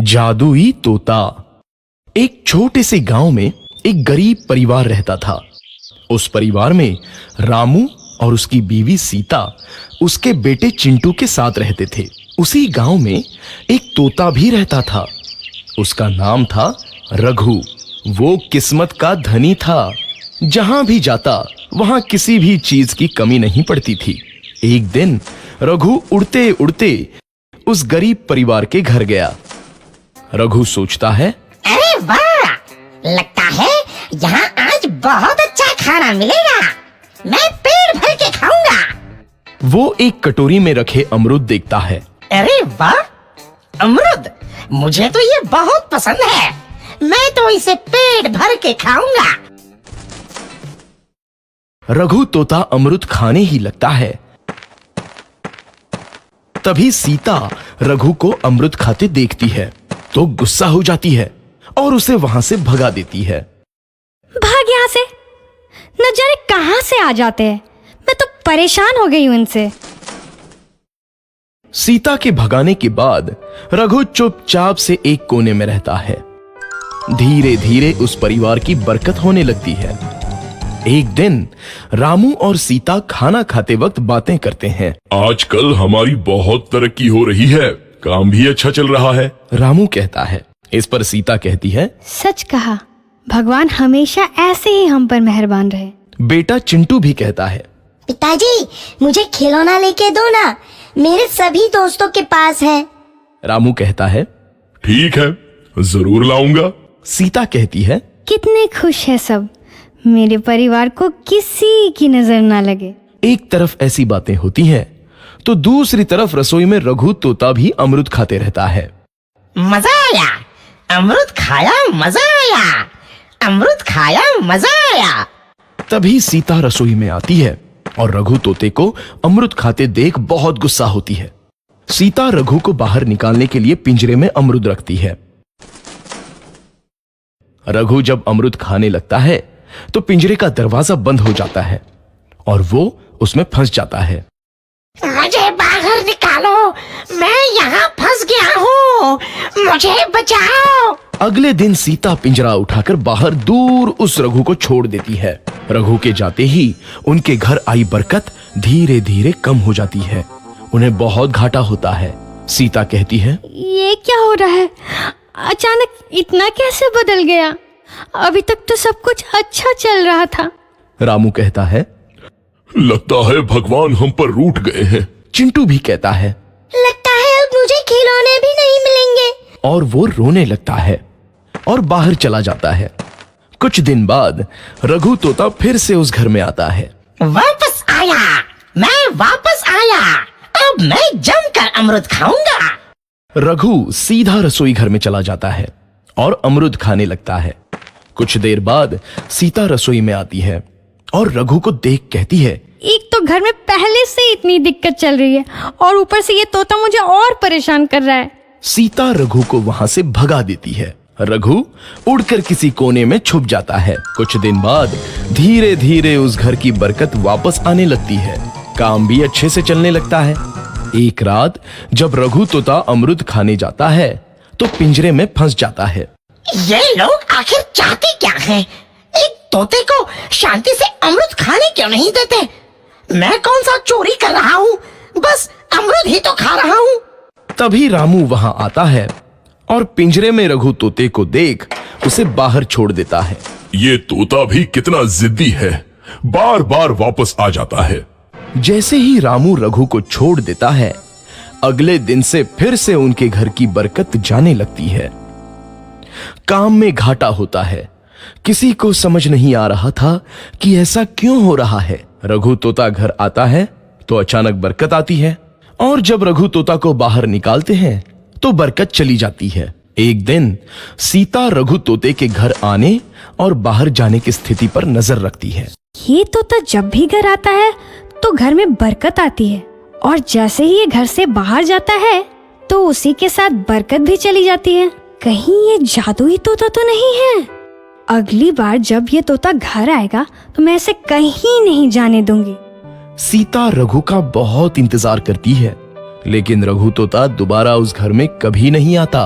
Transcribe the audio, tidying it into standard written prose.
जादुई तोता। एक छोटे से गांव में एक गरीब परिवार रहता था। उस परिवार में रामू और उसकी बीवी सीता उसके बेटे चिंटू के साथ रहते थे। उसी गांव में एक तोता भी रहता था। उसका नाम था रघु। वो किस्मत का धनी था। जहां भी जाता वहां किसी भी चीज की कमी नहीं पड़ती थी। एक दिन रघु उड़ते उड़ते उस गरीब परिवार के घर गया। रघु सोचता है, अरे वाह, लगता है यहाँ आज बहुत अच्छा खाना मिलेगा। मैं पेट भर के खाऊंगा। वो एक कटोरी में रखे अमरूद देखता है। अरे वाह, अमरूद, मुझे तो ये बहुत पसंद है। मैं तो इसे पेट भर के खाऊंगा। रघु तोता अमरूद खाने ही लगता है। तभी सीता रघु को अमरूद खाते देखती है तो गुस्सा हो जाती है और उसे वहां से भगा देती है। भाग यहाँ से, न जाने कहां से आ जाते हैं। मैं तो परेशान हो गई हूं इनसे। सीता के भगाने के बाद रघु चुपचाप से एक कोने में रहता है। धीरे धीरे उस परिवार की बरकत होने लगती है। एक दिन रामू और सीता खाना खाते वक्त बातें करते हैं। आजकल हमारी बहुत तरक्की हो रही है, काम भी अच्छा चल रहा है। रामू कहता है। इस पर सीता कहती है, सच कहा, भगवान हमेशा ऐसे ही हम पर मेहरबान रहे। बेटा चिंटू भी कहता है, पिताजी, मुझे खिलौना लेके दो ना, मेरे सभी दोस्तों के पास है। रामू कहता है, ठीक है, जरूर लाऊंगा। सीता कहती है, कितने खुश है सब, मेरे परिवार को किसी की नजर ना लगे। एक तरफ ऐसी बातें होती हैं तो दूसरी तरफ रसोई में रघु तोता भी अमरूद खाते रहता है। मजा आया, अमरूद खाया, मजा आया, अमरूद खाया, मजा आया। तभी सीता रसोई में आती है और रघु तोते को अमरूद खाते देख बहुत गुस्सा होती है। सीता रघु को बाहर निकालने के लिए पिंजरे में अमरूद रखती है। रघु जब अमरूद खाने लगता है तो पिंजरे का दरवाजा बंद हो जाता है और वो उसमें फंस जाता है। मुझे बाहर निकालो, मैं यहाँ फंस गया हूँ, मुझे बचाओ। अगले दिन सीता पिंजरा उठाकर बाहर दूर उस रघु को छोड़ देती है। रघु के जाते ही उनके घर आई बरकत धीरे धीरे कम हो जाती है। उन्हें बहुत घाटा होता है। सीता कहती है, ये क्या हो रहा है, अचानक इतना कैसे बदल गया? अभी तक तो सब कुछ अच्छा चल रहा था। रामू कहता है, लगता है भगवान हम पर रूठ गए हैं। चिंटू भी कहता है, लगता है अब मुझे खिलौने भी नहीं मिलेंगे। और वो रोने लगता है और बाहर चला जाता है। कुछ दिन बाद रघु तोता फिर से उस घर में आता है। वापस आया, मैं वापस आया, अब मैं जमकर अमरूद खाऊंगा। रघु सीधा रसोई घर में चला जाता है और अमरूद खाने लगता है। कुछ देर बाद सीता रसोई में आती है और रघु को देख कहती है, एक तो घर में पहले से इतनी दिक्कत चल रही है और ऊपर से ये तोता मुझे और परेशान कर रहा है। सीता रघु को वहां से भगा देती है। रघु उड़कर किसी कोने में छुप जाता है। कुछ दिन बाद धीरे धीरे उस घर की बरकत वापस आने लगती है। काम भी अच्छे से चलने लगता है। एक रात जब रघु तोता अमरूद खाने जाता है तो पिंजरे में फंस जाता है। ये लोग आखिर चाहते क्या हैं? एक तोते को शांति से अमरूद खाने क्यों नहीं देते? मैं कौन सा चोरी कर रहा हूँ? बस अमरूद ही तो खा रहा हूँ। तभी रामू वहां आता है और पिंजरे में रघु तोते को देख उसे बाहर छोड़ देता है। ये तोता भी कितना जिद्दी है, बार बार वापस आ जाता है। जैसे ही रामू रघु को छोड़ देता है, अगले दिन से फिर से उनके घर की बरकत जाने लगती है। काम में घाटा होता है। किसी को समझ नहीं आ रहा था कि ऐसा क्यों हो रहा है। रघु तोता घर आता है तो अचानक बरकत आती है और जब रघु तोता को बाहर निकालते हैं तो बरकत चली जाती है। एक दिन सीता रघु तोते के घर आने और बाहर जाने की स्थिति पर नजर रखती है। ये तोता जब भी घर आता है तो घर में बरकत आती है और जैसे ही ये घर से बाहर जाता है तो उसी के साथ बरकत भी चली जाती है। कहीं ये जादुई तोता तो नहीं है? अगली बार जब ये तोता घर आएगा तो मैं इसे कहीं नहीं जाने दूंगी। सीता रघु का बहुत इंतजार करती है, लेकिन रघु तोता दोबारा उस घर में कभी नहीं आता।